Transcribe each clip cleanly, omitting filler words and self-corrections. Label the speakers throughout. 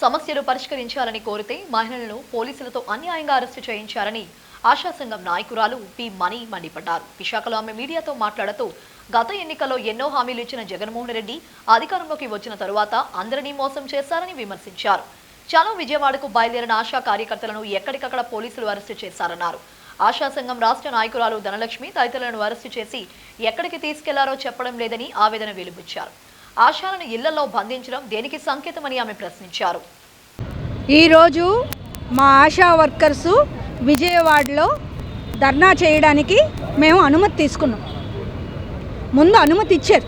Speaker 1: సమస్యలు పరిష్కరించాలని కోరితే మహిళలను పోలీసులతో అన్యాయంగా అరెస్టు చేయించారని ఆశా సంఘం నాయకురాలు పి మణి మండిపడ్డారు. విశాఖలో ఆమె మీడియాతో మాట్లాడుతూ గత ఎన్నికల్లో ఎన్నో హామీలు ఇచ్చిన జగన్మోహన్ రెడ్డి అధికారంలోకి వచ్చిన తరువాత అందరినీ మోసం చేశారని విమర్శించారు. చలో విజయవాడకు బయలుదేరిన ఆశా కార్యకర్తలను ఎక్కడికక్కడ పోలీసులు అరెస్టు చేశారన్నారు. ఆశా సంఘం రాష్ట్ర నాయకురాలు ధనలక్ష్మి తదితరులను అరెస్టు చేసి ఎక్కడికి తీసుకెళ్లారో చెప్పడం లేదని ఆవేదన వెలుబుచ్చారు. ఆశాలను ఇళ్లలో బంధించడం దేనికి సంకేతమని ఆమె ప్రశ్నించారు.
Speaker 2: ఈరోజు మా ఆశా వర్కర్సు విజయవాడలో ధర్నా చేయడానికి మేము అనుమతి తీసుకున్నాం. ముందు అనుమతి ఇచ్చారు,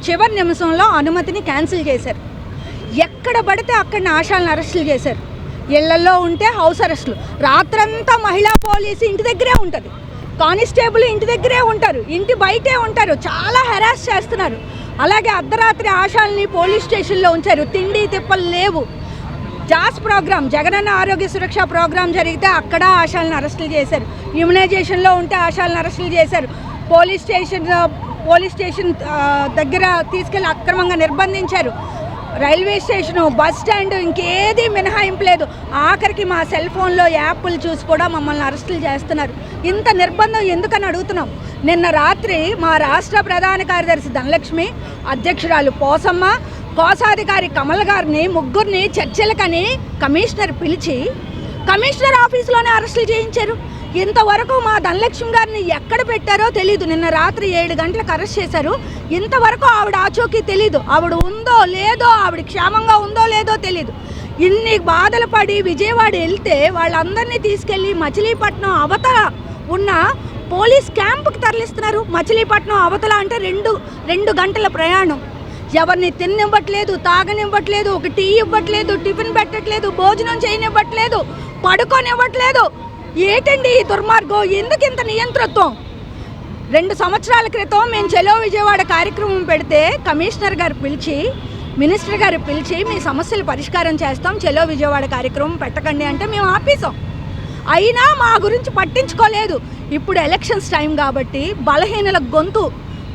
Speaker 2: చివరి నిమిషంలో అనుమతిని క్యాన్సిల్ చేశారు. ఎక్కడ పడితే అక్కడ ఆశాలను అరెస్టులు చేశారు. ఇళ్లలో ఉంటే హౌస్ అరెస్టులు. రాత్రంతా మహిళా పోలీసు ఇంటి దగ్గరే ఉంటుంది, కానిస్టేబుల్ ఇంటి దగ్గరే ఉంటారు, ఇంటి బయటే ఉంటారు, చాలా హెరాస్ చేస్తున్నారు. అలాగే అర్ధరాత్రి ఆశాలని పోలీస్ స్టేషన్లో ఉంచారు. తిండి తిప్పలు లేవు. జాస్ ప్రోగ్రామ్, జగనన్న ఆరోగ్య సురక్ష ప్రోగ్రాం జరిగితే అక్కడ ఆశాలను అరెస్టులు చేశారు. ఇమ్యునైజేషన్లో ఉంటే ఆశాలను అరెస్టులు చేశారు. పోలీస్ స్టేషన్ దగ్గర తీసుకెళ్ళి అక్రమంగా నిర్బంధించారు. రైల్వే స్టేషను, బస్ స్టాండ్, ఇంకేది మినహాయింపు లేదు. ఆఖరికి మా సెల్ ఫోన్లో యాప్లు చూసి కూడా మమ్మల్ని అరెస్టులు చేస్తున్నారు. ఇంత నిర్బంధం ఎందుకని అడుగుతున్నాం. నిన్న రాత్రి మా రాష్ట్ర ప్రధాన కార్యదర్శి ధనలక్ష్మి, అధ్యక్షురాలు పోసమ్మ, కోశాధికారి కమల్ గారిని ముగ్గురిని చర్చలకని కమిషనర్ పిలిచి కమిషనర్ ఆఫీసులోనే అరెస్టులు చేయించారు. ఇంతవరకు మా ధనలక్ష్మి గారిని ఎక్కడ పెట్టారో తెలీదు. నిన్న రాత్రి 7 గంటలకు అరెస్ట్ చేశారు. ఇంతవరకు ఆవిడ ఆచూకీ తెలీదు. ఆవిడ ఉందో లేదో, ఆవిడ క్షేమంగా ఉందో లేదో తెలీదు. ఇన్ని బాధలు పడి విజయవాడ వెళ్తే వాళ్ళందరినీ తీసుకెళ్ళి మచిలీపట్నం అవతల ఉన్న పోలీస్ క్యాంపుకి తరలిస్తున్నారు. మచిలీపట్నం అవతల అంటే రెండు గంటల ప్రయాణం. ఎవరిని తిన్నివ్వట్లేదు, తాగనివ్వట్లేదు, ఒక టీ ఇవ్వట్లేదు, టిఫిన్ పెట్టట్లేదు, భోజనం చేయనివ్వట్లేదు, పడుకోనివ్వట్లేదు. ఏంటండి ఈ దుర్మార్గం? ఎందుకు ఇంత నియంతృత్వం? 2 సంవత్సరాల క్రితం మేము చలో విజయవాడ కార్యక్రమం పెడితే కమిషనర్ గారు పిలిచి, మినిస్టర్ గారు పిలిచి మీ సమస్యలు పరిష్కారం చేస్తాం, చలో విజయవాడ కార్యక్రమం పెట్టకండి అంటే మేము ఆపేసాం. అయినా మా గురించి పట్టించుకోలేదు. ఇప్పుడు ఎలక్షన్స్ టైం కాబట్టి బలహీనల గొంతు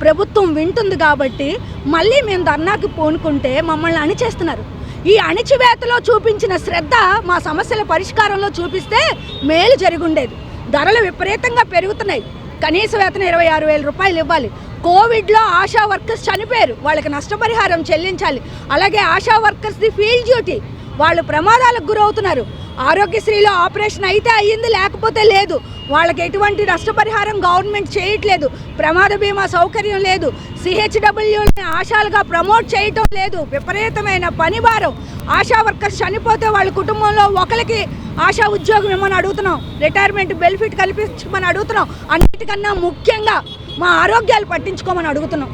Speaker 2: ప్రభుత్వం వింటుంది కాబట్టి మళ్ళీ మేము ధర్నాకి పూనుకుంటే మమ్మల్ని అణిచేస్తున్నారు. ఈ అణిచివేతలో చూపించిన శ్రద్ధ మా సమస్యల పరిష్కారంలో చూపిస్తే మేలు జరుగుండేది. ధరలు విపరీతంగా పెరుగుతున్నాయి. కనీస వేతనం 26,000 రూపాయలు ఇవ్వాలి. కోవిడ్లో ఆశా వర్కర్స్ చనిపోయారు, వాళ్ళకి నష్టపరిహారం చెల్లించాలి. అలాగే ఆశా వర్కర్స్ది ఫీల్డ్ డ్యూటీ, వాళ్ళు ప్రమాదాలకు గురవుతున్నారు. ఆరోగ్యశ్రీలో ఆపరేషన్ అయితే అయ్యింది, లేకపోతే లేదు. వాళ్ళకి ఎటువంటి నష్టపరిహారం గవర్నమెంట్ చేయట్లేదు. ప్రమాద బీమా సౌకర్యం లేదు. CHWని ఆశాలుగా ప్రమోట్ చేయటం లేదు. విపరీతమైన పనిభారం. ఆశా వర్కర్స్ చనిపోతే వాళ్ళ కుటుంబంలో ఒకరికి ఆశా ఉద్యోగం ఇవ్వమని అడుగుతున్నాం, రిటైర్మెంట్ బెనిఫిట్ కల్పించమని అడుగుతున్నాం. అన్నిటికన్నా ముఖ్యంగా మా ఆరోగ్యాలు పట్టించుకోమని అడుగుతున్నాం.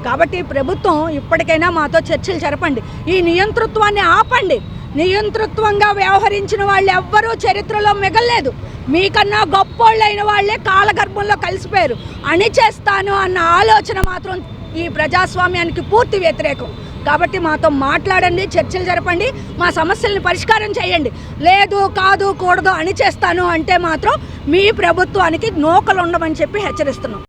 Speaker 2: కాబట్టి ప్రభుత్వం ఇప్పటికైనా మాతో చర్చలు జరపండి. ఈ నియంతృత్వాన్ని ఆపండి. నియంతృత్వంగా వ్యవహరించిన వాళ్ళు ఎవ్వరూ చరిత్రలో మిగల్లేదు. మీకన్నా గొప్పోళ్ళైన వాళ్ళే కాలగర్భంలో కలిసిపోయారు. అణిచేస్తాను అన్న ఆలోచన మాత్రం ఈ ప్రజాస్వామ్యానికి పూర్తి వ్యతిరేకం. కాబట్టి మాతో మాట్లాడండి, చర్చలు జరపండి, మా సమస్యలను పరిష్కారం చేయండి. లేదు, కాదు, కూడదు, అణిచేస్తాను అంటే మాత్రం మీ ప్రభుత్వానికి నూకలు ఉండమని చెప్పి హెచ్చరిస్తున్నాం.